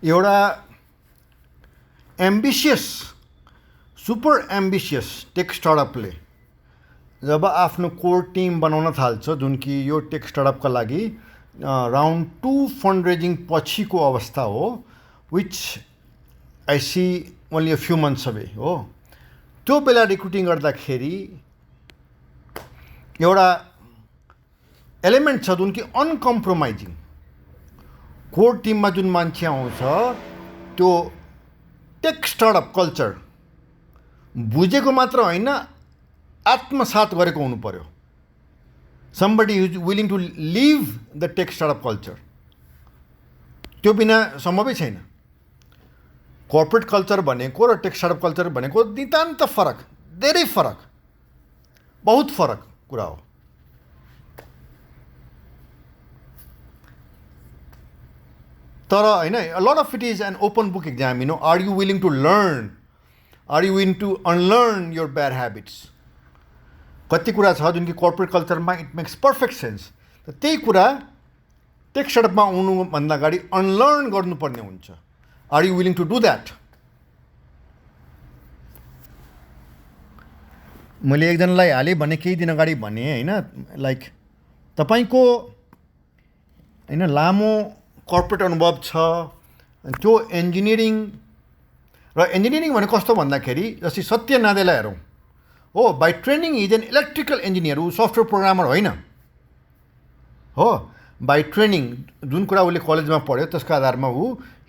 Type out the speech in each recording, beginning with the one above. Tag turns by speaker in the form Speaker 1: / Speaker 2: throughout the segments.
Speaker 1: एउटा ambitious super ambitious take स्टार्टअपले जब आफ्नो core team बनाउन थाल्छ, जुन कि यो टेक स्टार्टअपका लागि राउन्ड 2 फन्ड रेजिङ पछिको अवस्था हो, which I see only a few months away हो। त्यो बेला रिक्रुटिङ गर्दाखेरि एउटा एलिमेन्ट छ जुन कि अनकम्प्रोमाइजिङ। कोर टिममा जुन मान्छे आउँछ त्यो टेक स्टार्टअप कल्चर बुझेको मात्र होइन, आत्मसात गरेको हुनु पर्यो। Somebody is willing to live the tech startup culture. त्यो बिना सम्भवै छैन। कर्पोरेट कल्चर भनेको र टेक स्टार्टअप कल्चर भनेको नितान्त फरक, धेरै फरक, बहुत फरक कुरा हो। तर होइन, a lot of it is an open book exam. Are you willing to learn? Are you willing to unlearn your bad habits? कति कुरा छ जुन कि कर्पोरेट कल्चरमा इट मेक्स पर्फेक्ट सेन्स, त्यही कुरा टेक स्टार्टअपमा आउनुभन्दा अगाडि अनलर्न गर्नुपर्ने हुन्छ। Are you willing to do that? मैले एकजनालाई हालेँ भने केही दिन अगाडि भने होइन, लाइक तपाईँको होइन लामो कर्पोरेट अनुभव छ, त्यो इन्जिनियरिङ र इन्जिनियरिङ भने कस्तो भन्दाखेरि जस्तै सत्य नादेला हेरौँ हो, by training is an electrical engineer, ऊ सफ्टवेयर प्रोग्रामर होइन हो। बाई ट्रेनिङ जुन कुरा उसले कलेजमा पढ्यो त्यसको आधारमा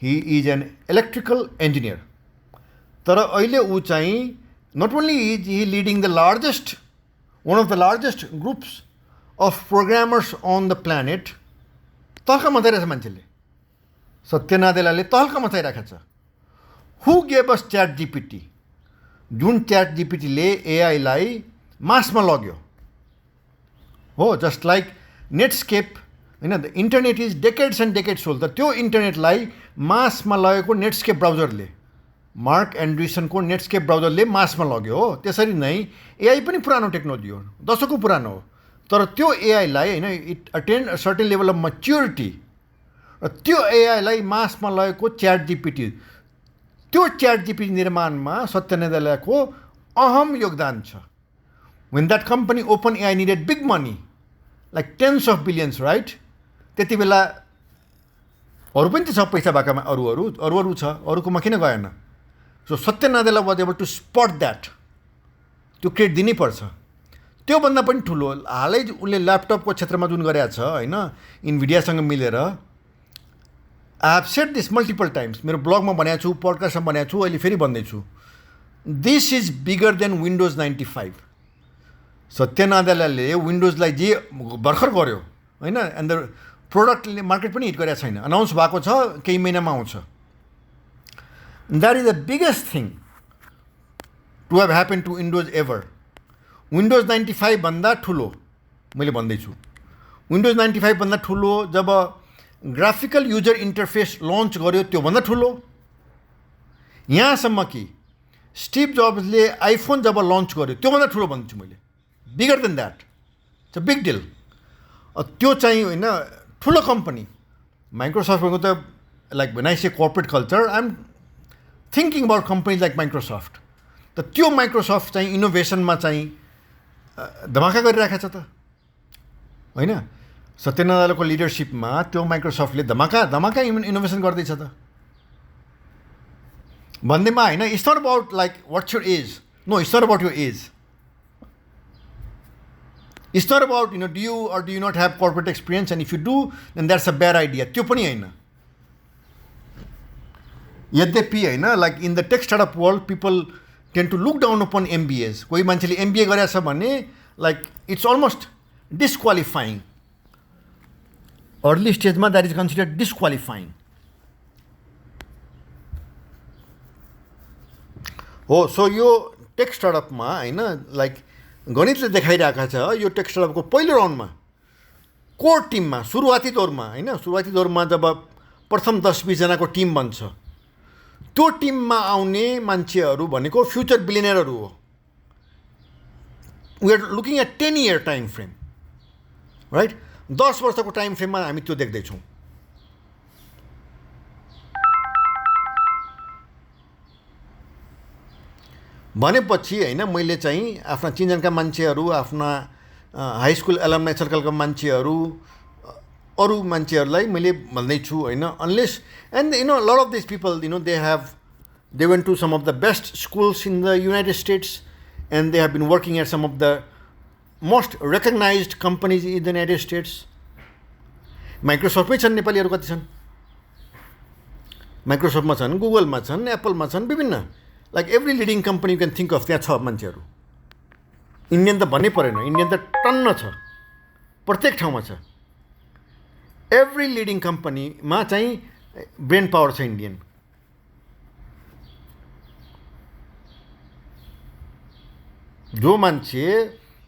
Speaker 1: he is an electrical engineer. तर अहिले ऊ चाहिँ not only is he leading the largest, one of the largest groups of programmers on the planet. तल्का मचाइरहेछ मान्छेले, सत्य नादेलाले तल्का मचाइरहेको छ। Who gave us chat GPT? जुन च्याट जिपिटीले एआईलाई मासमा लग्यो हो, जस्ट लाइक नेटस्केप होइन, the internet is decades and decades old. त्यो इन्टरनेटलाई मासमा लगेको नेटस्केप ब्राउजरले, मार्क एन्ड्रिसनको नेटस्केप ब्राउजरले मासमा लग्यो हो। त्यसरी नै एआई पनि पुरानो टेक्नोलोजी हो, दशकौँ पुरानो हो। तर त्यो एआईलाई होइन, it attend a certain level of maturity, र त्यो एआईलाई मासमा लगेको च्याट जिपिटी, त्यो च्याट जिपिटी निर्माणमा सत्य नादेलाको अहम योगदान छ। When that company OpenAI needed big money like tens of billions, right? त्यति बेला अरू पनि त छ पैसा भएकोमा, अरू छ, अरूकोमा किन गएन? So Satya Nadella was able to spot that. त्यो क्रेडिट दिनैपर्छ। त्योभन्दा पनि ठुलो हालै उसले ल्यापटपको क्षेत्रमा जुन गरेको छ होइन, इन्भिडियासँग मिलेर, I have shed this multiple times, मेरो ब्लगमा भनेको छु, पडकास्टमा भनेको छु, अहिले फेरि भन्दैछु, this is bigger than Windows 95। Satya नादेलाले विन्डोजलाई जे भर्खर गर्यो होइन, एन्ड द प्रोडक्टले मार्केट पनि हिट गरेको छैन, अनाउन्स भएको छ, केही महिनामा आउँछ। That is the biggest thing to have happen to Windows ever. Windows 95 भन्दा ठुलो मैले भन्दैछु। विन्डोज 95 भन्दा ठुलो जब ग्राफिकल युजर इन्टरफेस लन्च गर्यो त्योभन्दा ठुलो। यहाँसम्म कि स्टिभ जब्सले आइफोन जब लन्च गर्यो त्योभन्दा ठुलो भन्छु मैले, bigger than that. It's a big deal. त्यो चाहिँ होइन ठुलो कम्पनी माइक्रोसफ्टको त, like when I say corporate culture, I am thinking about company like Microsoft. त त्यो माइक्रोसफ्ट चाहिँ इनोभेसनमा चाहिँ धमाका गरिरहेको छ त होइन। सत्य नादेलाको लिडरसिपमा त्यो माइक्रोसफ्टले धमाका इनोभेसन गर्दैछ त भन्दैमा होइन। It's not about like what's your age, no, it's not about your age. It's not about do you or do you not have corporate experience, and if you do then that's a bad idea, त्यो पनि होइन। यद्यपि होइन, like in the tech startup world people tend to look down upon MBAs. कोही मान्छेले MBA गरेको छ भने like it's almost disqualifying. Early स्टेजमा द्याट इज कन्सिडर्ड डिस्क्वालिफाइङ हो। सो यो टेक स्टार्टअपमा होइन, लाइक गणितले देखाइरहेको छ, यो टेक स्टार्टअपको पहिलो राउन्डमा कोर टिममा सुरुवाती दौरमा होइन, सुरुवाती दौरमा जब प्रथम 10-20 जनाको टिम बन्छ, त्यो टिममा आउने मान्छेहरू भनेको फ्युचर बिलियनरहरू हो। We are looking at 10 year time frame, right? 10 वर्षको टाइम फ्रेममा हामी त्यो देख्दैछौँ। भनेपछि होइन मैले चाहिँ आफ्ना चिनजानका मान्छेहरू आफ्ना हाई स्कुल एलमनाई सर्कलका मान्छेहरू अरू मान्छेहरूलाई मैले भन्दैछु होइन unless and lot of this people they went to some of the best schools in the United States and they have been working at some of the most recognized companies in the United States. माइक्रोसफ्टमै छन् नेपालीहरू कति छन् माइक्रोसफ्टमा छन् गुगलमा छन् एप्पलमा छन् विभिन्न like every leading company you can think of त्यहाँ छ मान्छेहरू इन्डियन त भन्नै परेन इन्डियन त टन्न छ प्रत्येक ठाउँमा छ एभ्री लिडिङ कम्पनीमा चाहिँ ब्रेन पावर छ इन्डियन जो मान्छे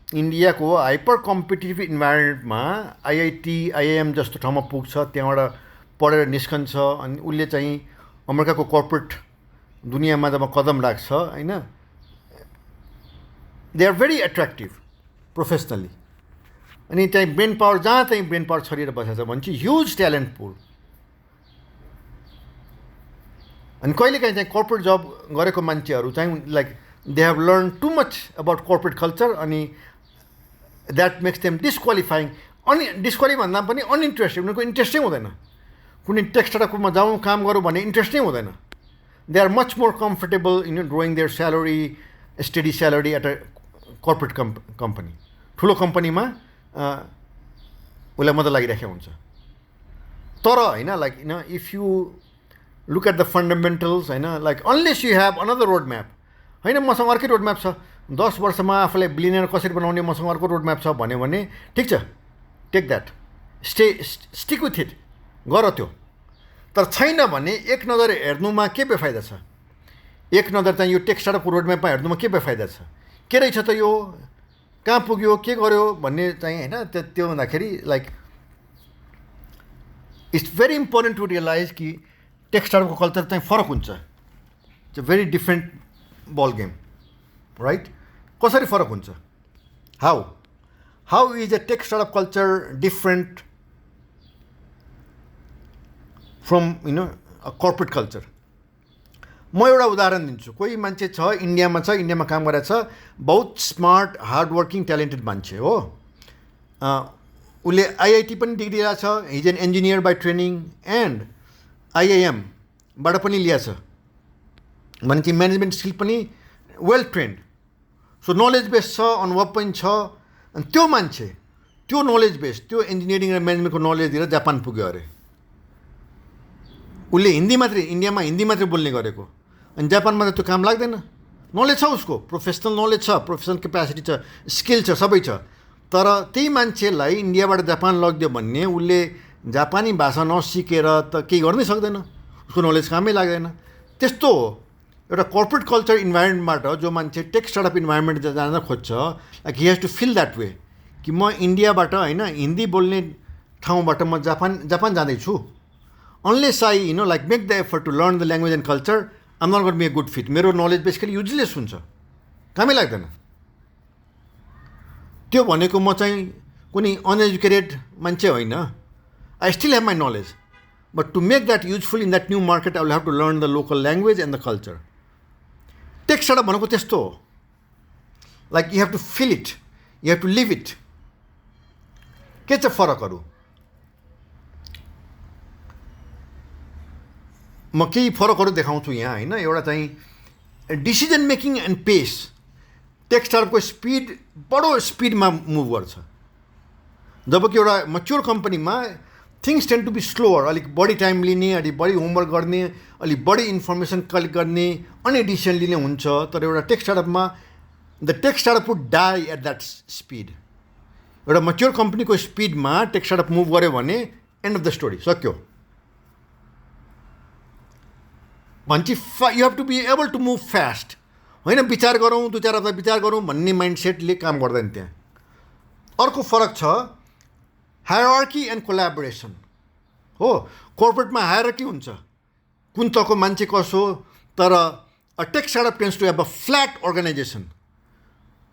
Speaker 1: इन्डियाको हाइपर कम्पिटिटिभ इन्भाइरोमेन्टमा आइआइटी आइआइएम जस्तो ठाउँमा पुग्छ त्यहाँबाट पढेर निस्कन्छ अनि उसले चाहिँ अमेरिकाको कर्पोरेट दुनियाँमा जब कदम राख्छ होइन they are very attractive professionally अनि त्यहाँ ब्रेन पावर जहाँ चाहिँ ब्रेन पावर छरिएर बसेको छ भने चाहिँ ह्युज ट्यालेन्ट पुल अनि कहिलेकाहीँ चाहिँ कर्पोरेट जब गरेको मान्छेहरू चाहिँ like they have learned too much about corporate culture अनि that makes them disqualifying disqualify भन्दा पनि अनइन्ट्रेस्टेड उनीहरूको इन्ट्रेस्टै हुँदैन कुनै टेक स्टार्टअपमा जाउँ काम गरौँ भने इन्ट्रेस्टै हुँदैन they are much more comfortable in drawing their salary steady salary at a corporate company ठुलो कम्पनीमा उसलाई मजा लागिरहेको हुन्छ तर होइन like if you look at the fundamentals होइन like unless you have another road map होइन मसँग अर्कै रोड म्याप छ 10 वर्षमा आफूलाई बिलियनियर कसरी बनाउने मसँग अर्को रोड म्याप छ भन्यो भने ठिक छ take that stick with it गर त्यो तर छैन भने एक नजर हेर्नुमा के बेफाइदा छ एक नजर चाहिँ यो टेक स्टार्टअपको रोड म्यापमा हेर्नुमा के बेफाइदा छ के रहेछ त यो कहाँ पुग्यो के गर्यो भन्ने चाहिँ होइन त्यो भन्दाखेरि like it's very important to realize कि टेक स्टार्टअपको कल्चर चाहिँ फरक हुन्छ it's a very different ball game right कसरी फरक हुन्छ how is a tech startup culture different from a corporate culture म एउटा उदाहरण दिन्छु कोही मान्छे छ इन्डियामा काम गरेको छ बहुत स्मार्ट हार्ड वर्किङ ट्यालेन्टेड मान्छे हो उसले आइआइटी पनि डिग्री लिएको छ he's an engineer by training and आइआइएमबाट पनि लिएको छ भने चाहिँ म्यानेजमेन्ट स्किल पनि well trained so knowledge base छ अनुभव पनि छ अनि त्यो मान्छे त्यो नलेज बेस त्यो इन्जिनियरिङ र म्यानेजमेन्टको नलेज दिएर जापान पुग्यो अरे उसले हिन्दी मात्रै इन्डियामा हिन्दी मात्रै बोल्ने गरेको अनि जापानमा त त्यो काम लाग्दैन नलेज छ उसको प्रोफेसनल नलेज छ प्रोफेसनल क्यापेसिटी छ स्किल छ सबै छ तर त्यही मान्छेलाई इन्डियाबाट जापान लगिदियो भने उसले जापानी भाषा नसिकेर त केही गर्नै सक्दैन उसको नलेज कामै लाग्दैन त्यस्तो हो एउटा कर्पोरेट कल्चर इन्भाइरोमेन्टबाट जो मान्छे टेक स्टार्टअप इन्भाइरोमेन्ट जान खोज्छ like he has to feel that way कि म इन्डियाबाट होइन हिन्दी बोल्ने ठाउँबाट म जापान जाँदैछु unless I like make the effort to learn the language and culture I'm not got be a good fit मेरो नलेज बेसिकली युजलेस हुन्छ कामै लाग्दैन त्यो भनेको म चाहिँ कुनै अनएजुकेटेड मान्छे होइन I still have my knowledge but to make that useful in that new market I will have to learn the local language and the culture tech startup भनेको त्यस्तो हो like you have to feel it you have to live it के छ फरकहरू म केही फरकहरू देखाउँछु यहाँ होइन एउटा चाहिँ decision making and pace tech स्टार्टअपको स्पिड बडो स्पिडमा मुभ गर्छ जबकि एउटा मच्योर कम्पनीमा things tend to be slower अलिक बढी टाइम लिने अलिक बढी होमवर्क गर्ने अलिक बढी इन्फर्मेसन कलेक्ट गर्ने अनि डिसिसन लिने हुन्छ तर एउटा टेक स्टार्टअपमा the tech startup would die at that speed एउटा मच्योर कम्पनीको स्पिडमा टेक स्टार्टअप मुभ गऱ्यो भने एन्ड अफ द स्टोरी सक्यो भन्छ you have to be able to move fast होइन विचार गरौँ 2-4 हप्ता विचार गरौँ भन्ने माइन्डसेटले काम गर्दैन त्यहाँ अर्को फरक छ हायरार्की एन्ड कोलाबोरेसन हो कर्पोरेटमा हायरार्की हुन्छ कुन तहको मान्छे कसो तर a tech startup tends to have a flat organization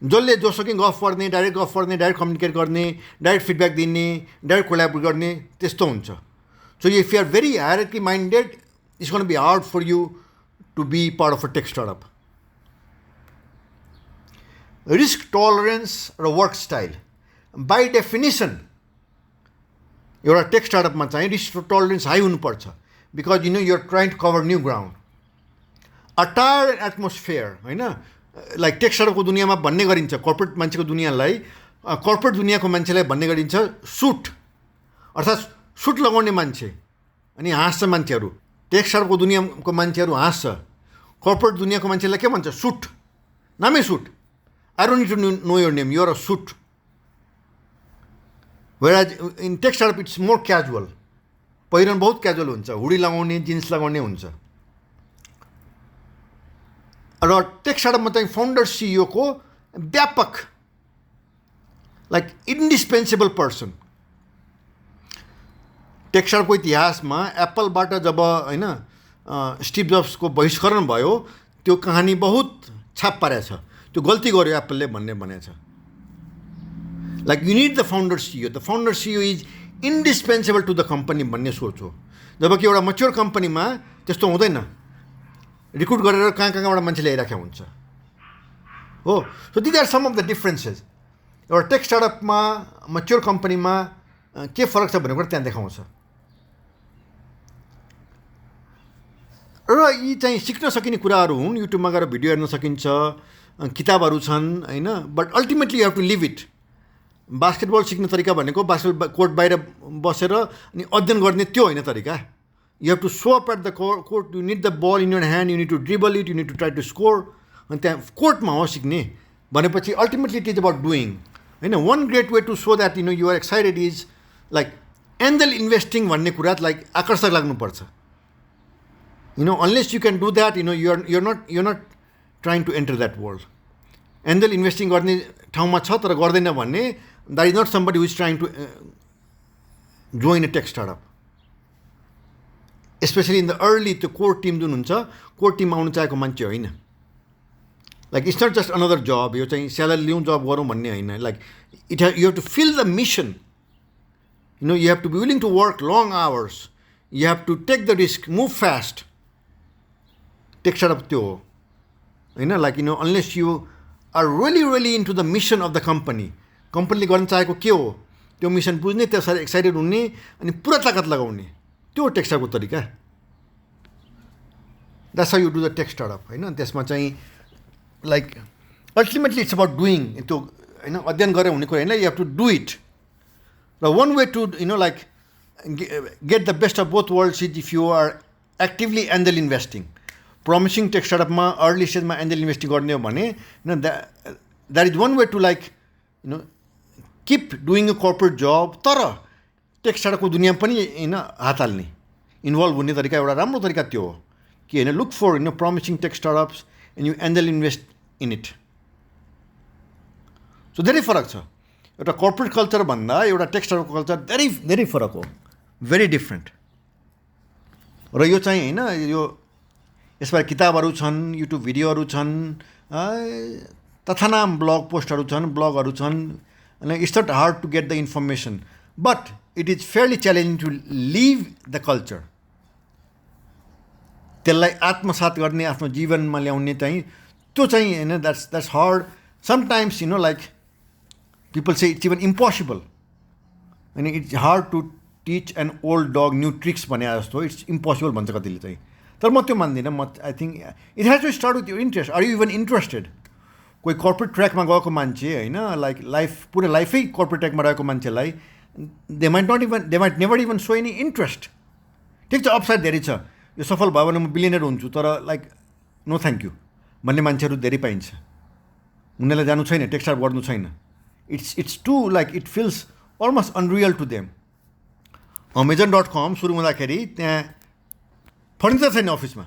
Speaker 1: जसले जोसुकै गफ गर्ने डाइरेक्ट कम्युनिकेट गर्ने डाइरेक्ट फिडब्याक दिने डाइरेक्ट कोलाबोरेट गर्ने त्यस्तो हुन्छ so if you are very hierarchy minded it's gonna be hard for you to be part of a tech startup risk tolerance र वर्क स्टाइल बाई डेफिनेसन एउटा tech स्टार्टअपमा चाहिँ risk tolerance high हुनुपर्छ because you're trying to cover new ground attire atmosphere होइन like take स्टार्टअपको दुनियाँमा भन्ने गरिन्छ corporate मान्छेको दुनियाँलाई कर्पोरेट दुनियाँको मान्छेलाई भन्ने गरिन्छ सुट अर्थात् सुट लगाउने मान्छे अनि हाँस्छ मान्छेहरू टेक स्टार्टअपको दुनियाँको मान्छेहरू हाँस्छ कर्पोरेट दुनियाँको मान्छेलाई के भन्छ सुट नामै suit I don't need to know your name you're a suit where in tech startup it's more casual पहिरन बहुत क्याजुअल हुन्छ हुडी लगाउने जिन्स लगाउने हुन्छ र टेक स्टार्टअपमा चाहिँ फाउन्डर सिइओको व्यापक लाइक इन्डिस्पेन्सेबल पर्सन टेक स्टार्टअपको इतिहासमा एप्पलबाट जब होइन स्टिभ जब्सको बहिष्करण भयो त्यो कहानी बहुत छाप पारेछ त्यो गल्ती गर्यो एप्पलले भन्ने भनेछ like you need the founder CEO is indispensable to the company भन्ने सोच हो जबकि एउटा मच्योर कम्पनीमा त्यस्तो हुँदैन रिक्रुट गरेर कहाँ कहाँबाट मान्छे ल्याइराखेको हुन्छ हो so these are some of the differences एउटा टेक स्टार्टअपमा मच्योर कम्पनीमा के फरक छ भन्ने कुरा त्यहाँ देखाउँछ र यी चाहिँ सिक्न सकिने कुराहरू हुन् युट्युबमा गएर भिडियो हेर्न सकिन्छ किताबहरू छन् होइन but ultimately you have to live it basketball सिक्ने तरिका भनेको बास्केटबल कोर्ट बाहिर बसेर अनि अध्ययन गर्ने त्यो होइन तरिका you have to show up at the court you need the ball in your hand you need to dribble it you need to try to score अनि त्यहाँ कोर्टमा हो सिक्ने भनेपछि ultimately it is about doing होइन one great way to show that you are excited is like angel investing भन्ने कुरा like आकर्षक लाग्नुपर्छ unless you can do that you're not trying to enter that world angel investing गर्ने ठाउँमा छ तर गर्दैन भन्ने that is not somebody who is trying to join a tech startup especially in the early त्यो core team जुन हुन्छ core टिममा आउनु चाहेको मान्छे होइन like it's not just another job यो चाहिँ स्यालेरी लिउँ जब गरौँ भन्ने होइन like you have to feel the mission you have to be willing to work long hours you have to take the risk move fast tech startup त्यो हो होइन like unless you are really into the mission of the कम्पनीले गर्न चाहेको के हो त्यो mission बुझ्ने त्यसरी एक्साइटेड हुने अनि पुरा ताकत लगाउने त्यो टेक स्टार्टअपको तरिका that's how you do the tech startup होइन त्यसमा चाहिँ like ultimately it's about doing त्यो होइन अध्ययन गरेर हुने कुरा होइन you have to do it र one way to like get the best of both worlds is if you are actively angel investing promising tech स्टार्टअपमा अर्ली स्टेजमा एन्जल इन्भेस्टिङ गर्ने हो भने that is one way to like keep doing a corporate जब तर take स्टार्टअपको दुनियाँ पनि हात हाल्ने इन्भल्भ हुने तरिका एउटा राम्रो तरिका त्यो हो कि look for promising tech startups and you angel invest in it so धेरै फरक छ एउटा कर्पोरेट कल्चर भन्दा एउटा टेक स्टार्टअपको कल्चर धेरै धेरै फरक हो भेरी डिफ्रेन्ट र यो चाहिँ यो यसमा किताबहरू छन् युट्युब भिडियोहरू छन् तथानाम ब्लग पोस्टहरू छन् ब्लगहरू छन् अनि it's not hard to get the information but it is fairly challenging to live the culture त्यसलाई आत्मसात गर्ने आफ्नो जीवनमा ल्याउने चाहिँ त्यो चाहिँ that's hard sometimes like people say it's even impossible अनि it's hard to teach an old dog new tricks भने जस्तो इट्स इम्पोसिबल भन्छ कतिले चाहिँ तर म त्यो मान्दिनँ I think it has to start with your interest are you even interested कोही कर्पोरेट ट्र्याकमा गएको मान्छे होइन लाइक लाइफ पुरै लाइफै कर्पोरेट ट्र्याकमा रहेको मान्छेलाई they might never even so any interest ठिक छ अपसाइड धेरै छ यो सफल भयो भने म बिलियनर हुन्छु तर लाइक नो थ्याङ्क यू भन्ने मान्छेहरू धेरै पाइन्छ उनीहरूलाई जानु छैन टेक स्टार्टअप गर्नु छैन it's to like it feels almost unreal to them Amazon.com सुरु हुँदाखेरि त्यहाँ फर्निचर छैन अफिसमा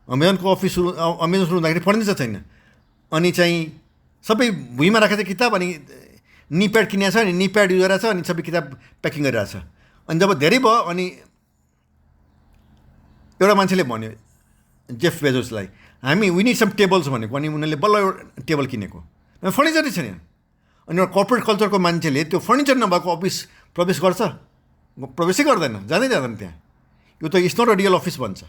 Speaker 1: अमेजनको अफिस अमेजन सुरु हुँदाखेरि फर्निचर छैन अनि चाहिँ सबै भुइँमा राखेको छ किताब अनि नी प्याड किनेको छ अनि नी प्याड युज गरिरहेको छ अनि सबै किताब प्याकिङ गरिरहेको छ अनि जब धेरै भयो अनि एउटा मान्छेले भन्यो जेफ बेजोसलाई हामी वी निड सम टेबल्स भनेको अनि उनीहरूले बल्ल एउटा टेबल किनेको फर्निचर नै छैन अनि एउटा कर्पोरेट कल्चरको मान्छेले त्यो फर्निचर नभएको अफिस प्रवेश गर्छ प्रवेशै गर्दैन जाँदैन त्यहाँ यो त it's not a real office भन्छ